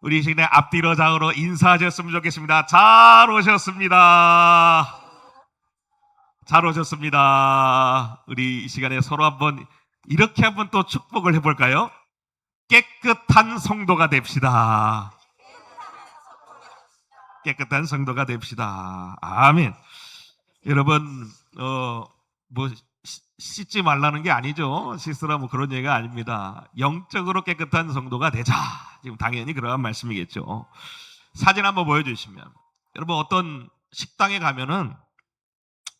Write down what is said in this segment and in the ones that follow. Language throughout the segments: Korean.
우리 이 시간에 앞뒤로 좌우로 인사하셨으면 좋겠습니다. 잘 오셨습니다. 잘 오셨습니다. 우리 이 시간에 서로 한번 이렇게 한번 또 축복을 해볼까요? 깨끗한 성도가 됩시다. 깨끗한 성도가 됩시다. 아멘. 여러분, 뭐 씻지 말라는 게 아니죠. 씻으라 뭐 그런 얘기가 아닙니다. 영적으로 깨끗한 성도가 되자. 지금 당연히 그러한 말씀이겠죠. 사진 한번 보여주시면, 여러분 어떤 식당에 가면은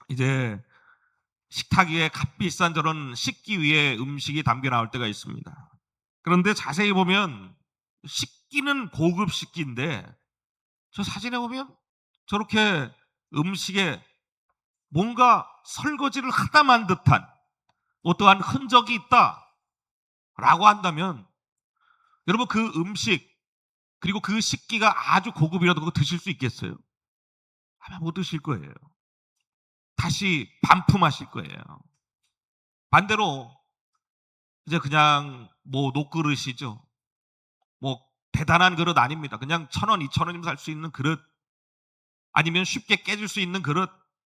이제 식탁 위에 값비싼 저런 식기 위에 음식이 담겨 나올 때가 있습니다. 그런데 자세히 보면 식기는 고급 식기인데 저 사진에 보면 저렇게 음식에 뭔가 설거지를 하다만 듯한 어떠한 흔적이 있다라고 한다면 여러분 그 음식 그리고 그 식기가 아주 고급이라도 그거 드실 수 있겠어요? 아마 못 드실 거예요. 다시 반품하실 거예요. 반대로 이제 그냥 뭐 녹그릇이죠. 뭐 대단한 그릇 아닙니다. 그냥 1,000원, 2,000원이면 살 수 있는 그릇 아니면 쉽게 깨질 수 있는 그릇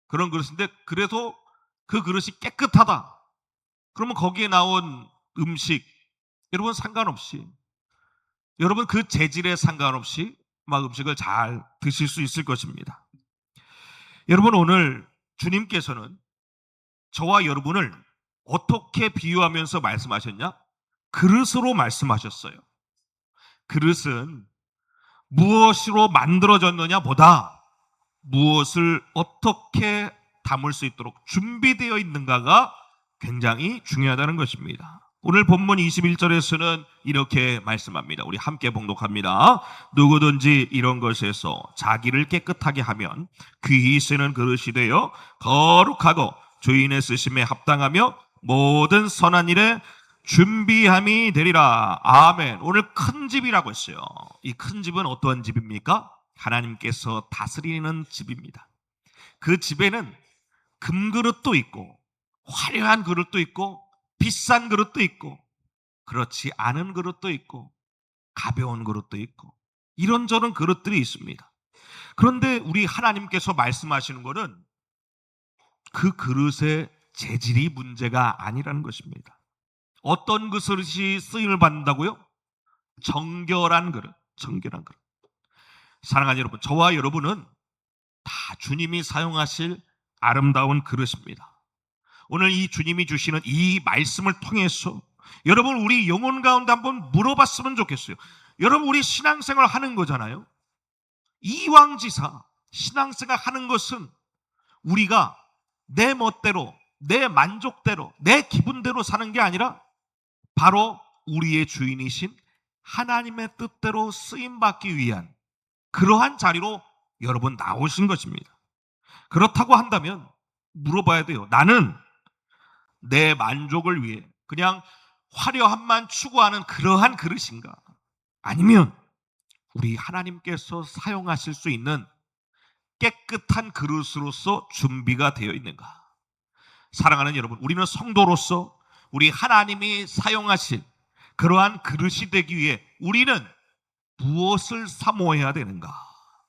그런 그릇인데 그래도 그 그릇이 깨끗하다. 그러면 거기에 나온 음식 여러분 상관없이 여러분 그 재질에 상관없이 막 음식을 잘 드실 수 있을 것입니다. 여러분 오늘 주님께서는 저와 여러분을 어떻게 비유하면서 말씀하셨냐? 그릇으로 말씀하셨어요. 그릇은 무엇으로 만들어졌느냐 보다 무엇을 어떻게 담을 수 있도록 준비되어 있는가가 굉장히 중요하다는 것입니다. 오늘 본문 21절에서는 이렇게 말씀합니다. 우리 함께 봉독합니다. 누구든지 이런 것에서 자기를 깨끗하게 하면 귀히 쓰는 그릇이 되어 거룩하고 주인의 쓰심에 합당하며 모든 선한 일에 준비함이 되리라. 아멘. 오늘 큰 집이라고 했어요. 이 큰 집은 어떤 집입니까? 하나님께서 다스리는 집입니다. 그 집에는 금그릇도 있고 화려한 그릇도 있고 비싼 그릇도 있고 그렇지 않은 그릇도 있고 가벼운 그릇도 있고 이런저런 그릇들이 있습니다. 그런데 우리 하나님께서 말씀하시는 것은 그 그릇의 재질이 문제가 아니라는 것입니다. 어떤 그릇이 쓰임을 받는다고요? 정결한 그릇, 정결한 그릇. 사랑하는 여러분, 저와 여러분은 다 주님이 사용하실 아름다운 그릇입니다. 오늘 이 주님이 주시는 이 말씀을 통해서 여러분 우리 영혼 가운데 한번 물어봤으면 좋겠어요. 여러분 우리 신앙생활 하는 거잖아요. 이왕지사 신앙생활 하는 것은 우리가 내 멋대로 내 만족대로 내 기분대로 사는 게 아니라 바로 우리의 주인이신 하나님의 뜻대로 쓰임받기 위한 그러한 자리로 여러분 나오신 것입니다. 그렇다고 한다면 물어봐야 돼요. 나는 내 만족을 위해 그냥 화려함만 추구하는 그러한 그릇인가? 아니면 우리 하나님께서 사용하실 수 있는 깨끗한 그릇으로서 준비가 되어 있는가? 사랑하는 여러분, 우리는 성도로서 우리 하나님이 사용하실 그러한 그릇이 되기 위해 우리는 무엇을 사모해야 되는가?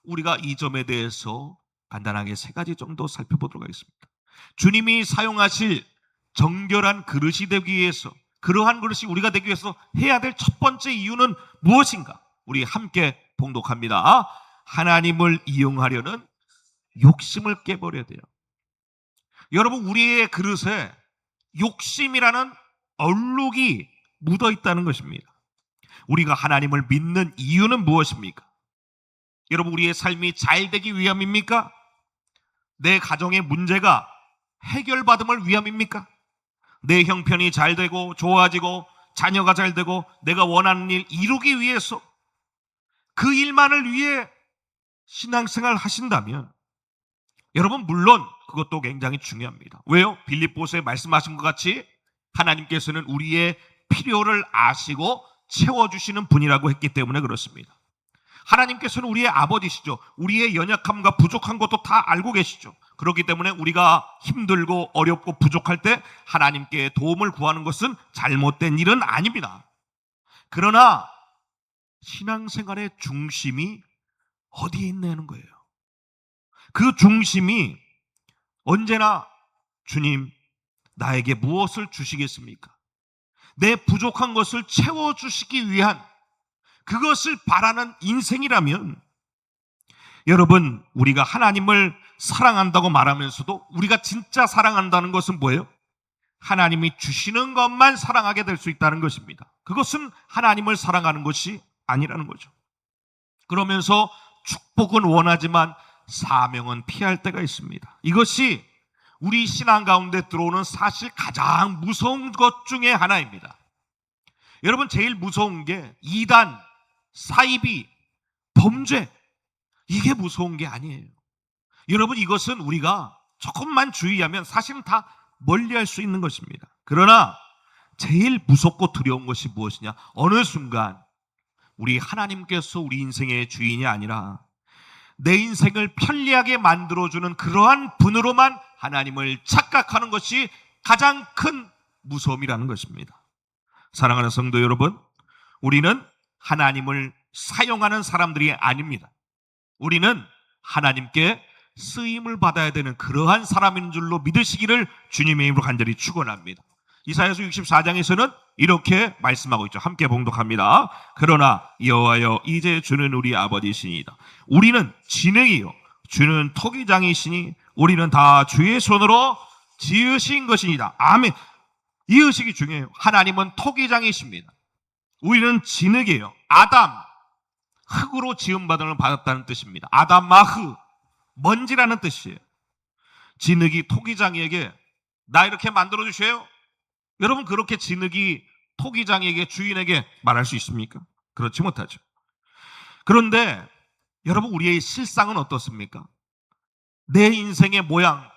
우리가 이 점에 대해서 간단하게 3가지 정도 살펴보도록 하겠습니다. 주님이 사용하실 정결한 그릇이 되기 위해서 그러한 그릇이 우리가 되기 위해서 해야 될 첫 번째 이유는 무엇인가? 우리 함께 봉독합니다. 하나님을 이용하려는 욕심을 깨버려야 돼요. 여러분 우리의 그릇에 욕심이라는 얼룩이 묻어 있다는 것입니다. 우리가 하나님을 믿는 이유는 무엇입니까? 여러분 우리의 삶이 잘 되기 위함입니까? 내 가정의 문제가 해결받음을 위함입니까? 내 형편이 잘 되고 좋아지고 자녀가 잘 되고 내가 원하는 일 이루기 위해서 그 일만을 위해 신앙생활 하신다면 여러분 물론 그것도 굉장히 중요합니다. 왜요? 빌립보서에 말씀하신 것 같이 하나님께서는 우리의 필요를 아시고 채워주시는 분이라고 했기 때문에 그렇습니다. 하나님께서는 우리의 아버지시죠. 우리의 연약함과 부족한 것도 다 알고 계시죠. 그렇기 때문에 우리가 힘들고 어렵고 부족할 때 하나님께 도움을 구하는 것은 잘못된 일은 아닙니다. 그러나 신앙생활의 중심이 어디에 있냐는 거예요. 그 중심이 언제나 주님, 나에게 무엇을 주시겠습니까? 내 부족한 것을 채워주시기 위한 그것을 바라는 인생이라면, 여러분, 우리가 하나님을 사랑한다고 말하면서도 우리가 진짜 사랑한다는 것은 뭐예요? 하나님이 주시는 것만 사랑하게 될 수 있다는 것입니다. 그것은 하나님을 사랑하는 것이 아니라는 거죠. 그러면서 축복은 원하지만 사명은 피할 때가 있습니다. 이것이 우리 신앙 가운데 들어오는 사실 가장 무서운 것 중에 하나입니다. 여러분, 제일 무서운 게 이단, 사이비, 범죄, 이게 무서운 게 아니에요. 여러분, 이것은 우리가 조금만 주의하면 사실은 다 멀리할 수 있는 것입니다. 그러나 제일 무섭고 두려운 것이 무엇이냐? 어느 순간 우리 하나님께서 우리 인생의 주인이 아니라 내 인생을 편리하게 만들어주는 그러한 분으로만 하나님을 착각하는 것이 가장 큰 무서움이라는 것입니다. 사랑하는 성도 여러분, 우리는 하나님을 사용하는 사람들이 아닙니다. 우리는 하나님께 쓰임을 받아야 되는 그러한 사람인 줄로 믿으시기를 주님의 이름으로 간절히 축원합니다. 이사야서 64장에서는 이렇게 말씀하고 있죠. 함께 봉독합니다. 그러나 여호와여, 이제 주는 우리 아버지시니이다. 우리는 진흙이요 주는 토기장이시니 우리는 다 주의 손으로 지으신 것이니이다. 아멘. 이 의식이 중요해요. 하나님은 토기장이십니다. 우리는 진흙이에요. 아담, 흙으로 지음받음을 받았다는 뜻입니다. 아담마흐, 먼지라는 뜻이에요. 진흙이 토기장이에게 나 이렇게 만들어 주세요. 여러분, 그렇게 진흙이 토기장에게, 주인에게 말할 수 있습니까? 그렇지 못하죠. 그런데 여러분, 우리의 실상은 어떻습니까? 내 인생의 모양,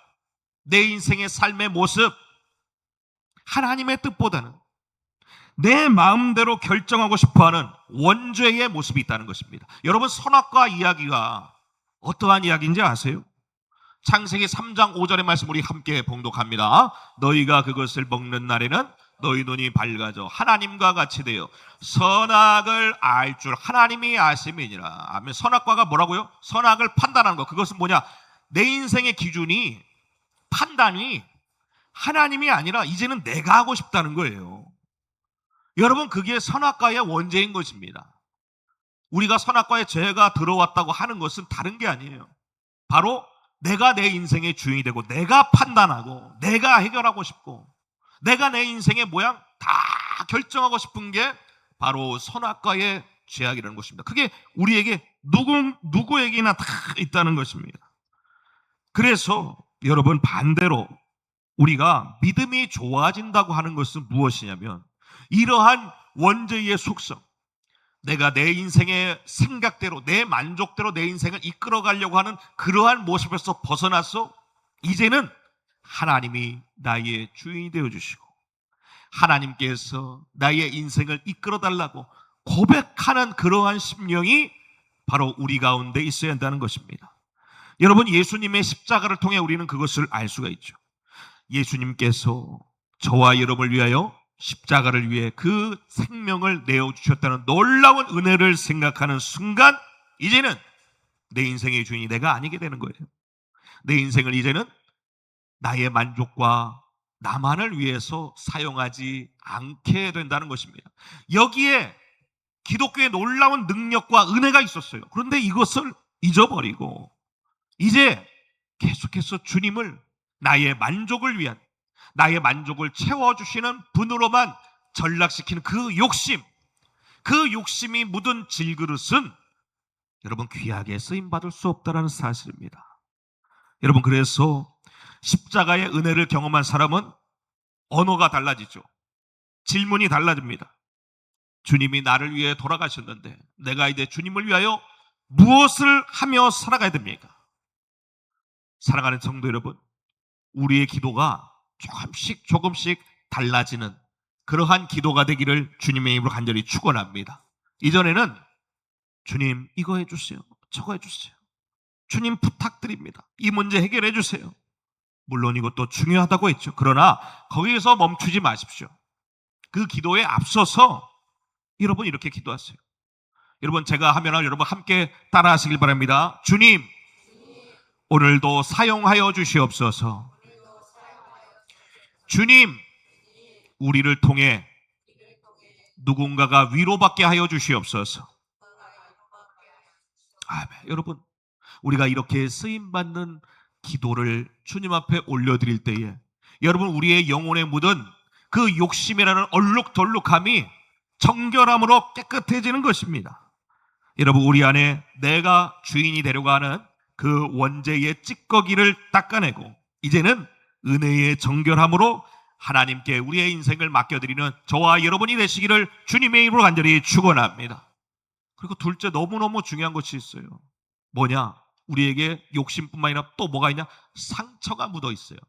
내 인생의 삶의 모습, 하나님의 뜻보다는 내 마음대로 결정하고 싶어하는 원죄의 모습이 있다는 것입니다. 여러분, 선악과 이야기가 어떠한 이야기인지 아세요? 창세기 3장 5절의 말씀 우리 함께 봉독합니다. 너희가 그것을 먹는 날에는 너희 눈이 밝아져 하나님과 같이 되어 선악을 알 줄 하나님이 아심이니라. 아멘. 선악과가 뭐라고요? 선악을 판단하는 것. 그것은 뭐냐? 내 인생의 기준이, 판단이 하나님이 아니라 이제는 내가 하고 싶다는 거예요. 여러분, 그게 선악과의 원죄인 것입니다. 우리가 선악과에 죄가 들어왔다고 하는 것은 다른 게 아니에요. 바로 내가 내 인생의 주인이 되고 내가 판단하고 내가 해결하고 싶고 내가 내 인생의 모양 다 결정하고 싶은 게 바로 선악과의 죄악이라는 것입니다. 그게 우리에게 누구에게나 다 있다는 것입니다. 그래서 여러분, 반대로 우리가 믿음이 좋아진다고 하는 것은 무엇이냐면 이러한 원죄의 속성, 내가 내 인생의 생각대로, 내 만족대로 내 인생을 이끌어가려고 하는 그러한 모습에서 벗어나서 이제는 하나님이 나의 주인이 되어주시고 하나님께서 나의 인생을 이끌어달라고 고백하는 그러한 심령이 바로 우리 가운데 있어야 한다는 것입니다. 여러분, 예수님의 십자가를 통해 우리는 그것을 알 수가 있죠. 예수님께서 저와 여러분을 위하여 십자가를 위해 그 생명을 내어주셨다는 놀라운 은혜를 생각하는 순간 이제는 내 인생의 주인이 내가 아니게 되는 거예요. 내 인생을 이제는 나의 만족과 나만을 위해서 사용하지 않게 된다는 것입니다. 여기에 기독교의 놀라운 능력과 은혜가 있었어요. 그런데 이것을 잊어버리고 이제 계속해서 주님을 나의 만족을 위한, 나의 만족을 채워주시는 분으로만 전락시키는 그 욕심이 묻은 질그릇은 여러분 귀하게 쓰임받을 수 없다는 사실입니다. 여러분, 그래서 십자가의 은혜를 경험한 사람은 언어가 달라지죠. 질문이 달라집니다. 주님이 나를 위해 돌아가셨는데 내가 이제 주님을 위하여 무엇을 하며 살아가야 됩니까? 사랑하는 성도 여러분, 우리의 기도가 조금씩 달라지는 그러한 기도가 되기를 주님의 이름으로 간절히 축원합니다. 이전에는 주님 이거 해주세요, 저거 해주세요, 주님 부탁드립니다, 이 문제 해결해 주세요. 물론 이것도 중요하다고 했죠. 그러나 거기에서 멈추지 마십시오. 그 기도에 앞서서 여러분 이렇게 기도하세요. 여러분 제가 하면 여러분 함께 따라 하시길 바랍니다. 주님, 오늘도 사용하여 주시옵소서. 주님, 우리를 통해 누군가가 위로받게 하여 주시옵소서. 아멘. 여러분, 우리가 이렇게 쓰임받는 기도를 주님 앞에 올려드릴 때에 여러분, 우리의 영혼에 묻은 그 욕심이라는 얼룩덜룩함이 정결함으로 깨끗해지는 것입니다. 여러분, 우리 안에 내가 주인이 되려고 하는 그 원죄의 찌꺼기를 닦아내고 이제는 은혜의 정결함으로 하나님께 우리의 인생을 맡겨드리는 저와 여러분이 되시기를 주님의 이름으로 간절히 축원합니다. 그리고 둘째, 너무너무 중요한 것이 있어요. 뭐냐? 우리에게 욕심뿐만 아니라 또 뭐가 있냐? 상처가 묻어 있어요.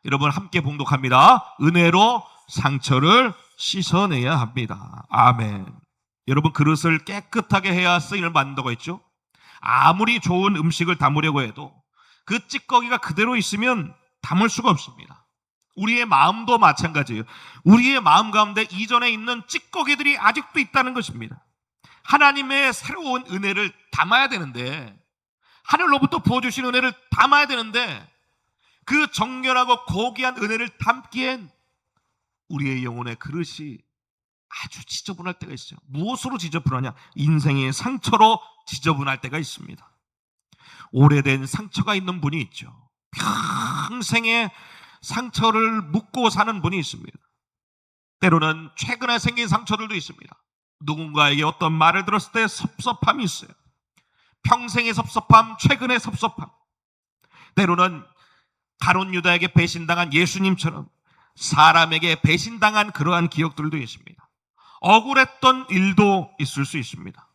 여러분 함께 봉독합니다. 은혜로 상처를 씻어내야 합니다. 아멘. 여러분, 그릇을 깨끗하게 해야 쓰임을 받는다고 했죠. 아무리 좋은 음식을 담으려고 해도 그 찌꺼기가 그대로 있으면 담을 수가 없습니다. 우리의 마음도 마찬가지예요. 우리의 마음 가운데 이전에 있는 찌꺼기들이 아직도 있다는 것입니다. 하나님의 새로운 은혜를 담아야 되는데, 하늘로부터 부어주신 은혜를 담아야 되는데, 그 정결하고 고귀한 은혜를 담기엔 우리의 영혼의 그릇이 아주 지저분할 때가 있어요. 무엇으로 지저분하냐? 인생의 상처로 지저분할 때가 있습니다. 오래된 상처가 있는 분이 있죠. 평생의 상처를 묻고 사는 분이 있습니다. 때로는 최근에 생긴 상처들도 있습니다. 누군가에게 어떤 말을 들었을 때 섭섭함이 있어요. 평생의 섭섭함, 최근의 섭섭함. 때로는 가룟 유다에게 배신당한 예수님처럼 사람에게 배신당한 그러한 기억들도 있습니다. 억울했던 일도 있을 수 있습니다.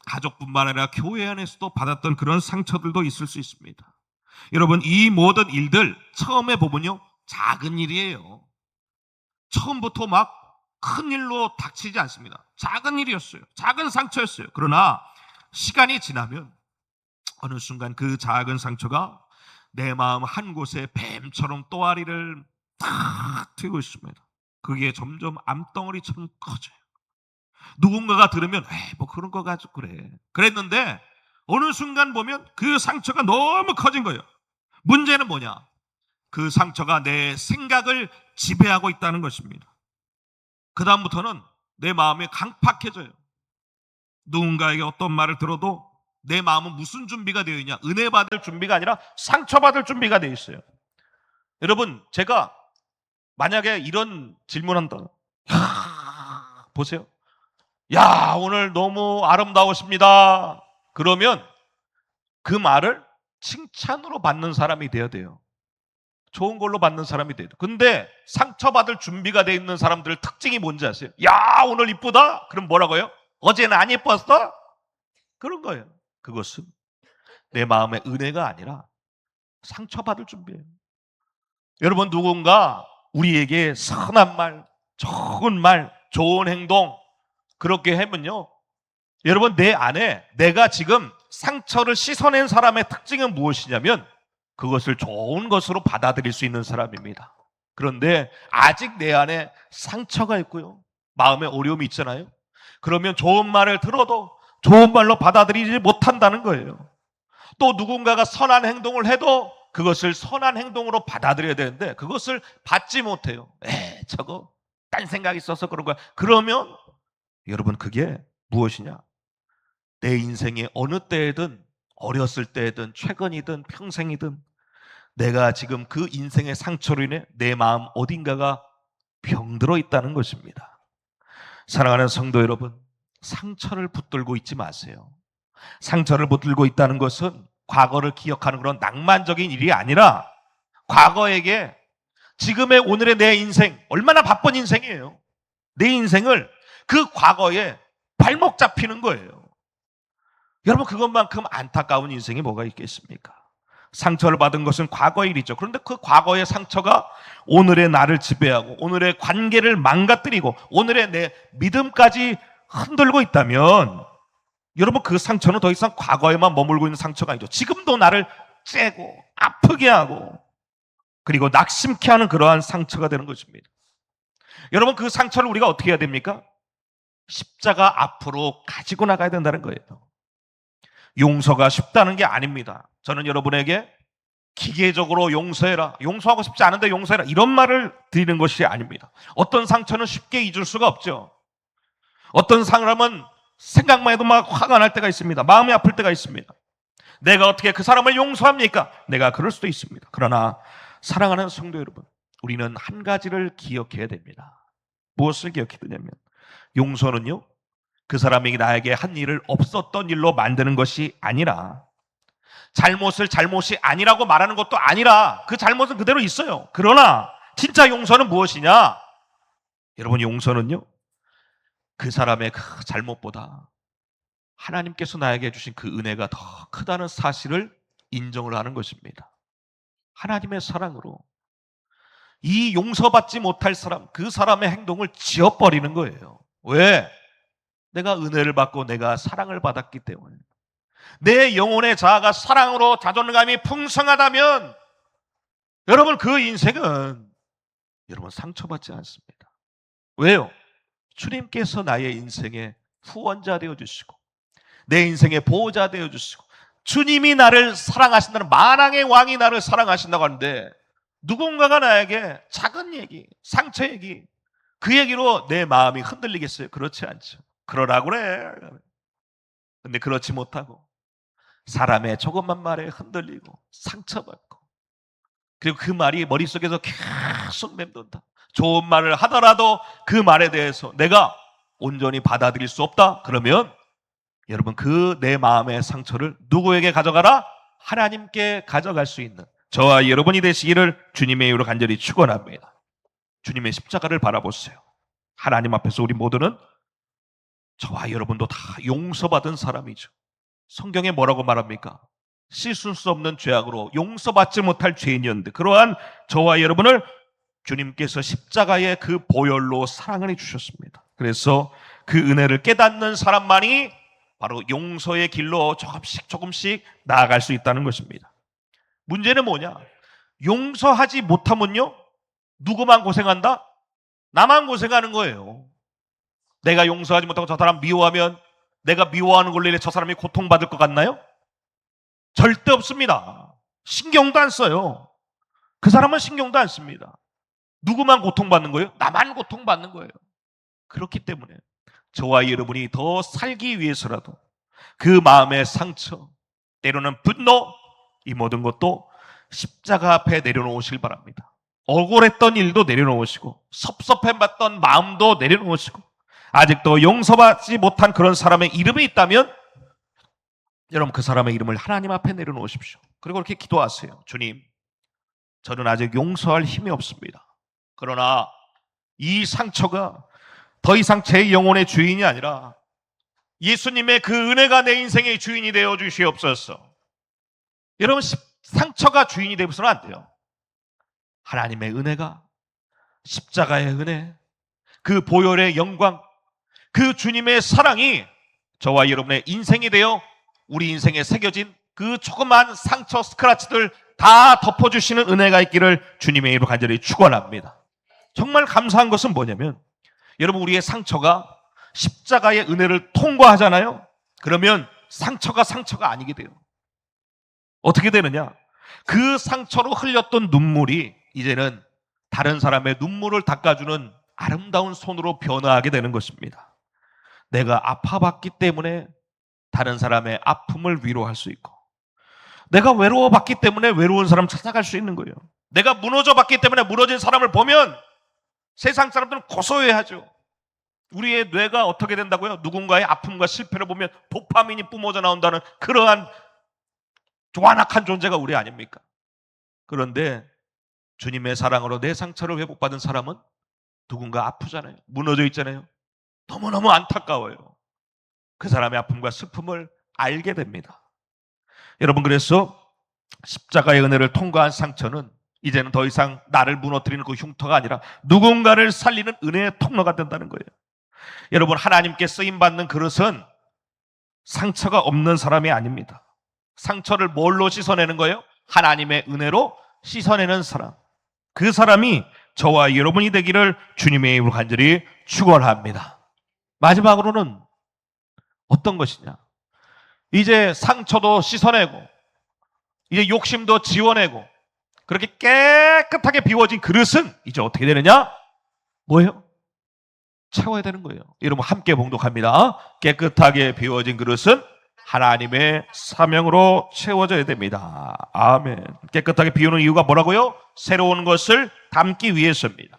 가족뿐만 아니라 교회 안에서도 받았던 그런 상처들도 있을 수 있습니다. 여러분, 이 모든 일들 처음에 보면요, 작은 일이에요. 처음부터 막 큰 일로 닥치지 않습니다. 작은 일이었어요. 작은 상처였어요. 그러나 시간이 지나면 어느 순간 그 작은 상처가 내 마음 한 곳에 뱀처럼 또아리를 탁 트고 있습니다. 그게 점점 암덩어리처럼 커져요. 누군가가 들으면 뭐 그런 거 가지고 그래. 그랬는데 어느 순간 보면 그 상처가 너무 커진 거예요. 문제는 뭐냐? 그 상처가 내 생각을 지배하고 있다는 것입니다. 그 다음부터는 내 마음이 강팍해져요. 누군가에게 어떤 말을 들어도 내 마음은 무슨 준비가 되어 있냐? 은혜 받을 준비가 아니라 상처받을 준비가 되어 있어요. 여러분, 제가 만약에 이런 질문한다. 보세요. 야, 오늘 너무 아름다우십니다. 그러면 그 말을 칭찬으로 받는 사람이 되어야 돼요. 좋은 걸로 받는 사람이 돼요. 근데 상처받을 준비가 되어 있는 사람들의 특징이 뭔지 아세요? 야, 오늘 이쁘다? 그럼 뭐라고요? 어제는 안 예뻤어? 그런 거예요. 그것은 내 마음의 은혜가 아니라 상처받을 준비예요. 여러분, 누군가 우리에게 선한 말, 좋은 말, 좋은 행동 그렇게 하면요, 여러분, 내 안에 내가 지금 상처를 씻어낸 사람의 특징은 무엇이냐면 그것을 좋은 것으로 받아들일 수 있는 사람입니다. 그런데 아직 내 안에 상처가 있고요, 마음에 어려움이 있잖아요. 그러면 좋은 말을 들어도 좋은 말로 받아들이지 못한다는 거예요. 또 누군가가 선한 행동을 해도 그것을 선한 행동으로 받아들여야 되는데 그것을 받지 못해요. 저거 딴 생각이 있어서 그런 거야. 그러면 여러분, 그게 무엇이냐? 내 인생의 어느 때에든, 어렸을 때에든, 최근이든, 평생이든 내가 지금 그 인생의 상처로 인해 내 마음 어딘가가 병들어 있다는 것입니다. 사랑하는 성도 여러분, 상처를 붙들고 있지 마세요. 상처를 붙들고 있다는 것은 과거를 기억하는 그런 낭만적인 일이 아니라 과거에게 지금의 오늘의 내 인생, 얼마나 바쁜 인생이에요. 내 인생을 그 과거에 발목 잡히는 거예요. 여러분, 그것만큼 안타까운 인생이 뭐가 있겠습니까? 상처를 받은 것은 과거의 일이죠. 그런데 그 과거의 상처가 오늘의 나를 지배하고 오늘의 관계를 망가뜨리고 오늘의 내 믿음까지 흔들고 있다면 여러분, 그 상처는 더 이상 과거에만 머물고 있는 상처가 아니죠. 지금도 나를 째고 아프게 하고 그리고 낙심케 하는 그러한 상처가 되는 것입니다. 여러분, 그 상처를 우리가 어떻게 해야 됩니까? 십자가 앞으로 가지고 나가야 된다는 거예요. 용서가 쉽다는 게 아닙니다. 저는 여러분에게 기계적으로 용서해라, 용서하고 싶지 않은데 용서해라, 이런 말을 드리는 것이 아닙니다. 어떤 상처는 쉽게 잊을 수가 없죠. 어떤 사람은 생각만 해도 막 화가 날 때가 있습니다. 마음이 아플 때가 있습니다. 내가 어떻게 그 사람을 용서합니까? 내가 그럴 수도 있습니다. 그러나 사랑하는 성도 여러분, 우리는 한 가지를 기억해야 됩니다. 무엇을 기억해야 되냐면, 용서는요, 그 사람이 나에게 한 일을 없었던 일로 만드는 것이 아니라, 잘못을 잘못이 아니라고 말하는 것도 아니라, 그 잘못은 그대로 있어요. 그러나 진짜 용서는 무엇이냐? 여러분, 용서는요, 그 사람의 그 잘못보다 하나님께서 나에게 주신 그 은혜가 더 크다는 사실을 인정을 하는 것입니다. 하나님의 사랑으로 이 용서받지 못할 사람, 그 사람의 행동을 지워버리는 거예요. 왜? 내가 은혜를 받고 내가 사랑을 받았기 때문에. 내 영혼의 자아가 사랑으로 자존감이 풍성하다면 여러분, 그 인생은 여러분 상처받지 않습니다. 왜요? 주님께서 나의 인생의 후원자 되어주시고 내 인생의 보호자 되어주시고, 주님이 나를 사랑하신다는, 만왕의 왕이 나를 사랑하신다고 하는데, 누군가가 나에게 작은 얘기, 상처 얘기, 그 얘기로 내 마음이 흔들리겠어요? 그렇지 않죠. 그러라고 그래. 근데 그렇지 못하고 사람의 조금만 말에 흔들리고 상처받고, 그리고 그 말이 머릿속에서 계속 맴돈다. 좋은 말을 하더라도 그 말에 대해서 내가 온전히 받아들일 수 없다. 그러면 여러분, 그 내 마음의 상처를 누구에게 가져가라? 하나님께 가져갈 수 있는 저와 여러분이 되시기를 주님의 이름으로 간절히 축원합니다. 주님의 십자가를 바라보세요. 하나님 앞에서 우리 모두는, 저와 여러분도 다 용서받은 사람이죠. 성경에 뭐라고 말합니까? 씻을 수 없는 죄악으로 용서받지 못할 죄인이었는데, 그러한 저와 여러분을 주님께서 십자가의 그 보혈로 사랑을 해주셨습니다. 그래서 그 은혜를 깨닫는 사람만이 바로 용서의 길로 조금씩 조금씩 나아갈 수 있다는 것입니다. 문제는 뭐냐? 용서하지 못하면요, 누구만 고생한다? 나만 고생하는 거예요. 내가 용서하지 못하고 저 사람 미워하면 내가 미워하는 걸로 인해 저 사람이 고통받을 것 같나요? 절대 없습니다. 신경도 안 써요. 그 사람은 신경도 안 씁니다. 누구만 고통받는 거예요? 나만 고통받는 거예요. 그렇기 때문에 저와 여러분이 더 살기 위해서라도 그 마음의 상처, 때로는 분노, 이 모든 것도 십자가 앞에 내려놓으시길 바랍니다. 억울했던 일도 내려놓으시고, 섭섭해봤던 마음도 내려놓으시고, 아직도 용서받지 못한 그런 사람의 이름이 있다면 여러분, 그 사람의 이름을 하나님 앞에 내려놓으십시오. 그리고 이렇게 기도하세요. 주님, 저는 아직 용서할 힘이 없습니다. 그러나 이 상처가 더 이상 제 영혼의 주인이 아니라 예수님의 그 은혜가 내 인생의 주인이 되어 주시옵소서. 여러분, 상처가 주인이 되어서는 안 돼요. 하나님의 은혜가, 십자가의 은혜, 그 보혈의 영광, 그 주님의 사랑이 저와 여러분의 인생이 되어 우리 인생에 새겨진 그 조그만 상처 스크래치들 다 덮어주시는 은혜가 있기를 주님의 이름으로 간절히 축원합니다. 정말 감사한 것은 뭐냐면, 여러분, 우리의 상처가 십자가의 은혜를 통과하잖아요. 그러면 상처가 아니게 돼요. 어떻게 되느냐? 그 상처로 흘렸던 눈물이 이제는 다른 사람의 눈물을 닦아주는 아름다운 손으로 변화하게 되는 것입니다. 내가 아파봤기 때문에 다른 사람의 아픔을 위로할 수 있고, 내가 외로워봤기 때문에 외로운 사람 찾아갈 수 있는 거예요. 내가 무너져봤기 때문에 무너진 사람을 보면 세상 사람들은 고소해하죠. 우리의 뇌가 어떻게 된다고요? 누군가의 아픔과 실패를 보면 도파민이 뿜어져 나온다는 그러한 완악한 존재가 우리 아닙니까? 그런데 주님의 사랑으로 내 상처를 회복받은 사람은 누군가 아프잖아요. 무너져 있잖아요. 너무너무 안타까워요. 그 사람의 아픔과 슬픔을 알게 됩니다. 여러분, 그래서 십자가의 은혜를 통과한 상처는 이제는 더 이상 나를 무너뜨리는 그 흉터가 아니라 누군가를 살리는 은혜의 통로가 된다는 거예요. 여러분, 하나님께 쓰임받는 그릇은 상처가 없는 사람이 아닙니다. 상처를 뭘로 씻어내는 거예요? 하나님의 은혜로 씻어내는 사람. 그 사람이 저와 여러분이 되기를 주님의 이름으로 간절히 축원합니다. 마지막으로는 어떤 것이냐? 이제 상처도 씻어내고 이제 욕심도 지워내고 그렇게 깨끗하게 비워진 그릇은 이제 어떻게 되느냐? 뭐예요? 채워야 되는 거예요. 여러분 함께 봉독합니다. 깨끗하게 비워진 그릇은 하나님의 사명으로 채워져야 됩니다. 아멘. 깨끗하게 비우는 이유가 뭐라고요? 새로운 것을 담기 위해서입니다.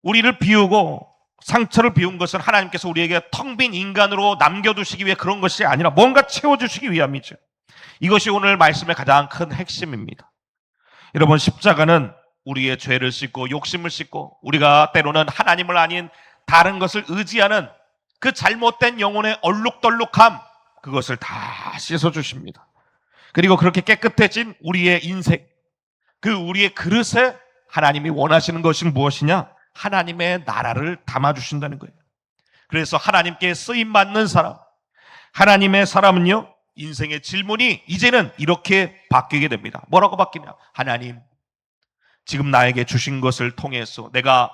우리를 비우고 상처를 비운 것은 하나님께서 우리에게 텅 빈 인간으로 남겨두시기 위해 그런 것이 아니라 뭔가 채워주시기 위함이죠. 이것이 오늘 말씀의 가장 큰 핵심입니다. 여러분 십자가는 우리의 죄를 씻고 욕심을 씻고 우리가 때로는 하나님을 아닌 다른 것을 의지하는 그 잘못된 영혼의 얼룩덜룩함, 그것을 다 씻어주십니다. 그리고 그렇게 깨끗해진 우리의 인생, 그 우리의 그릇에 하나님이 원하시는 것이 무엇이냐? 하나님의 나라를 담아주신다는 거예요. 그래서 하나님께 쓰임받는 사람, 하나님의 사람은요, 인생의 질문이 이제는 이렇게 바뀌게 됩니다. 뭐라고 바뀌냐? 하나님, 지금 나에게 주신 것을 통해서 내가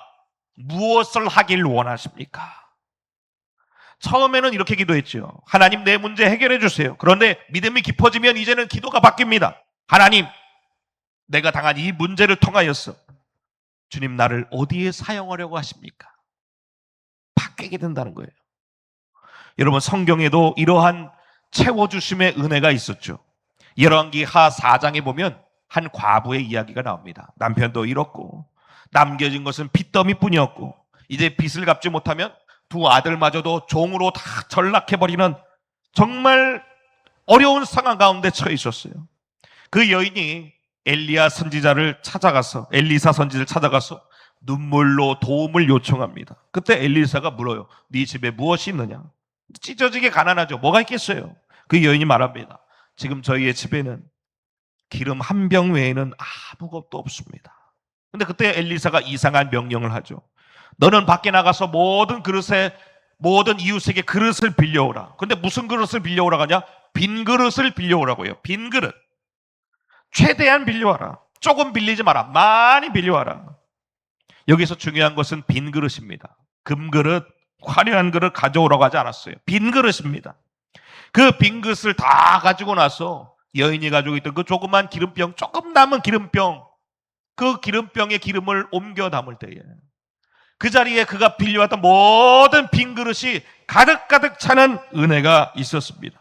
무엇을 하길 원하십니까? 처음에는 이렇게 기도했죠. 하나님, 내 문제 해결해 주세요. 그런데 믿음이 깊어지면 이제는 기도가 바뀝니다. 하나님, 내가 당한 이 문제를 통하여서 주님 나를 어디에 사용하려고 하십니까? 바뀌게 된다는 거예요. 여러분 성경에도 이러한 채워주심의 은혜가 있었죠. 열왕기 하 4장에 보면 한 과부의 이야기가 나옵니다. 남편도 잃었고 남겨진 것은 빚더미뿐이었고 이제 빚을 갚지 못하면 두 아들마저도 종으로 다 전락해버리는 정말 어려운 상황 가운데 처해 있었어요. 그 여인이 엘리사 선지자를 찾아가서 눈물로 도움을 요청합니다. 그때 엘리사가 물어요. 네 집에 무엇이 있느냐? 찢어지게 가난하죠. 뭐가 있겠어요? 그 여인이 말합니다. 지금 저희의 집에는 기름 한 병 외에는 아무것도 없습니다. 근데 그때 엘리사가 이상한 명령을 하죠. 너는 밖에 나가서 모든 이웃에게 그릇을 빌려오라. 근데 무슨 그릇을 빌려오라고 하냐? 빈 그릇을 빌려오라고요. 빈 그릇. 최대한 빌려와라. 조금 빌리지 마라. 많이 빌려와라. 여기서 중요한 것은 빈 그릇입니다. 금그릇, 화려한 그릇 가져오라고 하지 않았어요. 빈 그릇입니다. 그 빈 그릇을 다 가지고 나서 여인이 가지고 있던 그 조그만 기름병, 조금 남은 기름병, 그 기름병에 기름을 옮겨 담을 때에 그 자리에 그가 빌려왔던 모든 빈 그릇이 가득가득 차는 은혜가 있었습니다.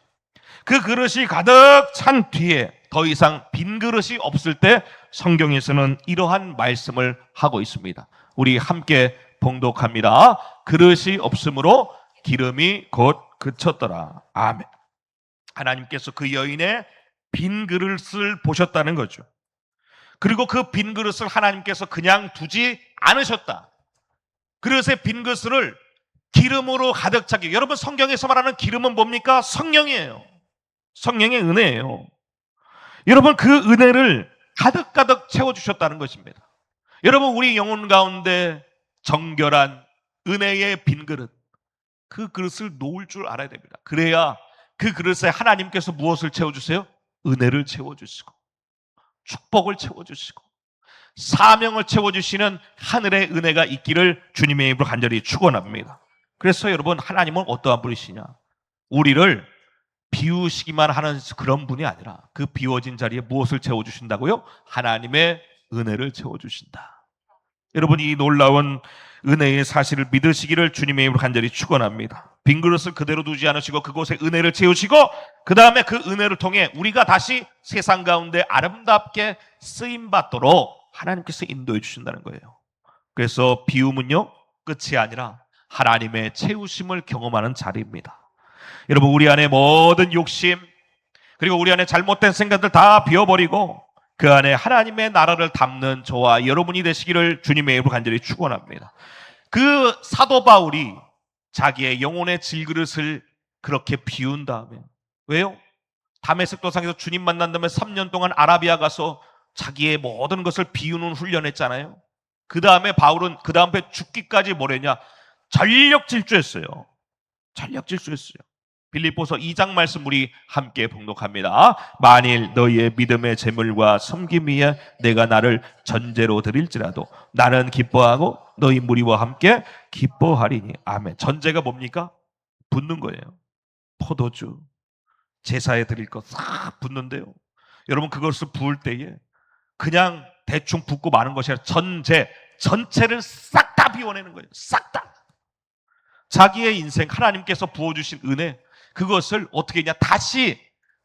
그 그릇이 가득 찬 뒤에 더 이상 빈 그릇이 없을 때 성경에서는 이러한 말씀을 하고 있습니다. 우리 함께 봉독합니다. 그릇이 없으므로 기름이 곧 그쳤더라. 아멘. 하나님께서 그 여인의 빈 그릇을 보셨다는 거죠. 그리고 그 빈 그릇을 하나님께서 그냥 두지 않으셨다. 그릇의 빈 그릇을 기름으로 가득 차게. 여러분 성경에서 말하는 기름은 뭡니까? 성령이에요. 성령의 은혜예요. 여러분 그 은혜를 가득가득 채워주셨다는 것입니다. 여러분 우리 영혼 가운데 정결한 은혜의 빈 그릇, 그 그릇을 놓을 줄 알아야 됩니다. 그래야 그 그릇에 하나님께서 무엇을 채워주세요? 은혜를 채워주시고 축복을 채워주시고 사명을 채워주시는 하늘의 은혜가 있기를 주님의 이름으로 간절히 축원합니다. 그래서 여러분 하나님은 어떠한 분이시냐? 우리를 비우시기만 하는 그런 분이 아니라 그 비워진 자리에 무엇을 채워주신다고요? 하나님의 은혜를 채워주신다. 여러분 이 놀라운 은혜의 사실을 믿으시기를 주님의 이름으로 간절히 축원합니다. 빈 그릇을 그대로 두지 않으시고 그곳에 은혜를 채우시고 그 다음에 그 은혜를 통해 우리가 다시 세상 가운데 아름답게 쓰임받도록 하나님께서 인도해 주신다는 거예요. 그래서 비움은요 끝이 아니라 하나님의 채우심을 경험하는 자리입니다. 여러분 우리 안에 모든 욕심 그리고 우리 안에 잘못된 생각들 다 비워버리고 그 안에 하나님의 나라를 담는 저와 여러분이 되시기를 주님의 이름으로 간절히 축원합니다. 그 사도 바울이 자기의 영혼의 질그릇을 그렇게 비운 다음에 왜요? 다메섹 도상에서 주님 만난 다음에 3년 동안 아라비아 가서 자기의 모든 것을 비우는 훈련했잖아요. 그 다음에 바울은 그 다음에 죽기까지 뭐랬냐? 전력 질주했어요. 전력 질주했어요. 빌립보서 2장 말씀 우리 함께 봉독합니다. 만일 너희의 믿음의 재물과 섬김 위에 내가 나를 전제로 드릴지라도 나는 기뻐하고 너희 무리와 함께 기뻐하리니. 아멘. 전제가 뭡니까? 붓는 거예요. 포도주, 제사에 드릴 것 싹 붓는데요. 여러분, 그것을 부을 때에 그냥 대충 붓고 마는 것이 아니라 전체를 싹 다 비워내는 거예요. 싹 다. 자기의 인생, 하나님께서 부어주신 은혜, 그것을 어떻게 했냐? 다시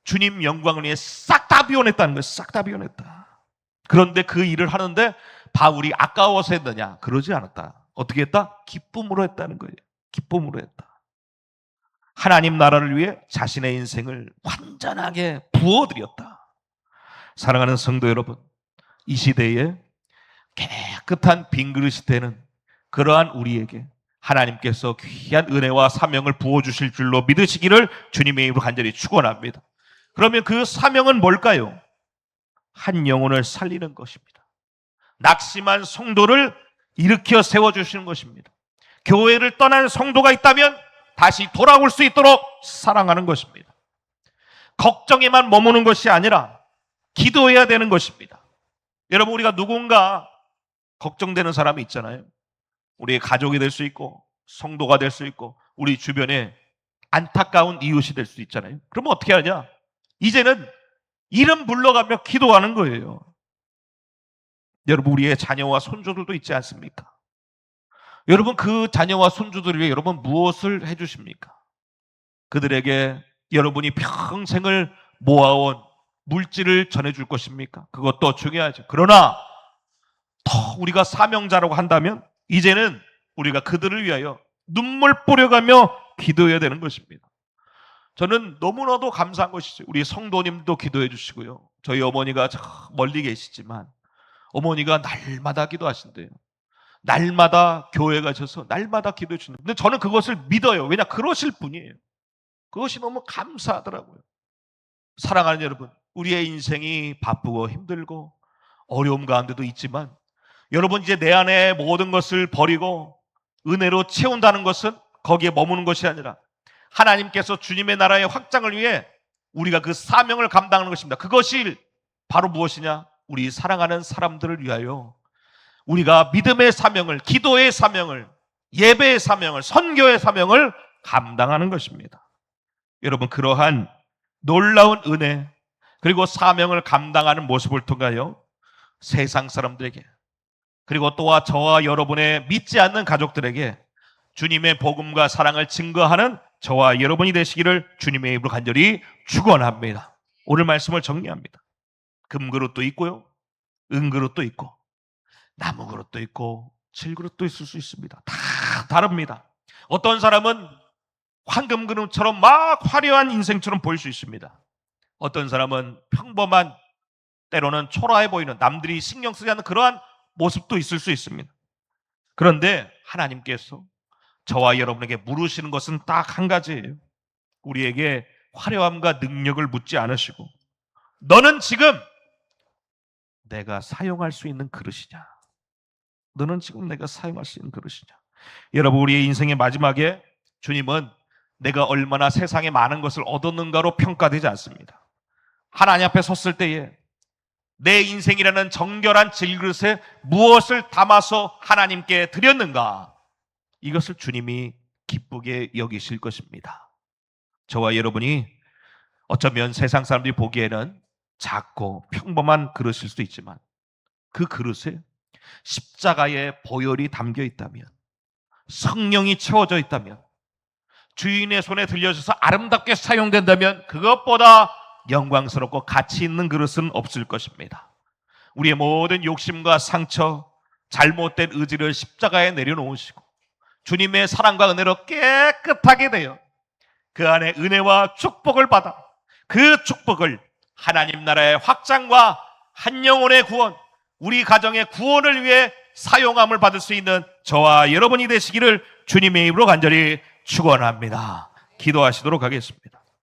주님 영광을 위해 싹 다 비워냈다는 거예요. 싹 다 비워냈다. 그런데 그 일을 하는데 바울이 아까워서 했느냐? 그러지 않았다. 어떻게 했다? 기쁨으로 했다는 거예요. 기쁨으로 했다. 하나님 나라를 위해 자신의 인생을 완전하게 부어드렸다. 사랑하는 성도 여러분, 이 시대에 깨끗한 빈그릇이 되는 그러한 우리에게 하나님께서 귀한 은혜와 사명을 부어주실 줄로 믿으시기를 주님의 이름으로 간절히 축원합니다. 그러면 그 사명은 뭘까요? 한 영혼을 살리는 것입니다. 낙심한 성도를 일으켜 세워주시는 것입니다. 교회를 떠난 성도가 있다면 다시 돌아올 수 있도록 사랑하는 것입니다. 걱정에만 머무는 것이 아니라 기도해야 되는 것입니다. 여러분, 우리가 누군가 걱정되는 사람이 있잖아요. 우리의 가족이 될 수 있고 성도가 될 수 있고 우리 주변에 안타까운 이웃이 될 수 있잖아요. 그러면 어떻게 하냐? 이제는 이름 불러가며 기도하는 거예요. 여러분, 우리의 자녀와 손주들도 있지 않습니까? 여러분, 그 자녀와 손주들을 위해 여러분 무엇을 해주십니까? 그들에게 여러분이 평생을 모아온 물질을 전해줄 것입니까? 그것도 중요하죠. 그러나 더 우리가 사명자라고 한다면 이제는 우리가 그들을 위하여 눈물 뿌려가며 기도해야 되는 것입니다. 저는 너무나도 감사한 것이죠. 우리 성도님도 기도해 주시고요. 저희 어머니가 저 멀리 계시지만 어머니가 날마다 기도하신대요. 날마다 교회 가셔서 날마다 기도해 주는데, 근데 저는 그것을 믿어요. 왜냐? 그러실 분이에요. 그것이 너무 감사하더라고요. 사랑하는 여러분, 우리의 인생이 바쁘고 힘들고 어려움 가운데도 있지만 여러분, 이제 내 안에 모든 것을 버리고 은혜로 채운다는 것은 거기에 머무는 것이 아니라 하나님께서 주님의 나라의 확장을 위해 우리가 그 사명을 감당하는 것입니다. 그것이 바로 무엇이냐? 우리 사랑하는 사람들을 위하여 우리가 믿음의 사명을, 기도의 사명을, 예배의 사명을, 선교의 사명을 감당하는 것입니다. 여러분, 그러한 놀라운 은혜 그리고 사명을 감당하는 모습을 통하여 세상 사람들에게, 그리고 또한 저와 여러분의 믿지 않는 가족들에게 주님의 복음과 사랑을 증거하는 저와 여러분이 되시기를 주님의 이름으로 간절히 축원합니다. 오늘 말씀을 정리합니다. 금그릇도 있고요, 은그릇도 있고, 나무 그릇도 있고, 질그릇도 있을 수 있습니다. 다 다릅니다. 어떤 사람은 황금 그릇처럼 막 화려한 인생처럼 보일 수 있습니다. 어떤 사람은 평범한, 때로는 초라해 보이는, 남들이 신경 쓰지 않는 그러한 모습도 있을 수 있습니다. 그런데 하나님께서 저와 여러분에게 물으시는 것은 딱 한 가지예요. 우리에게 화려함과 능력을 묻지 않으시고, 너는 지금 내가 사용할 수 있는 그릇이냐? 너는 지금 내가 사용할 수 있는 그릇이냐? 여러분, 우리의 인생의 마지막에 주님은 내가 얼마나 세상에 많은 것을 얻었는가로 평가되지 않습니다. 하나님 앞에 섰을 때에 내 인생이라는 정결한 질그릇에 무엇을 담아서 하나님께 드렸는가? 이것을 주님이 기쁘게 여기실 것입니다. 저와 여러분이 어쩌면 세상 사람들이 보기에는 작고 평범한 그릇일 수도 있지만 그 그릇에 십자가의 보혈이 담겨 있다면, 성령이 채워져 있다면, 주인의 손에 들려져서 아름답게 사용된다면 그것보다 영광스럽고 가치 있는 그릇은 없을 것입니다. 우리의 모든 욕심과 상처, 잘못된 의지를 십자가에 내려놓으시고 주님의 사랑과 은혜로 깨끗하게 되어 그 안에 은혜와 축복을 받아 그 축복을 하나님 나라의 확장과 한 영혼의 구원, 우리 가정의 구원을 위해 사용함을 받을 수 있는 저와 여러분이 되시기를 주님의 이름으로 간절히 축원합니다. 기도하시도록 하겠습니다.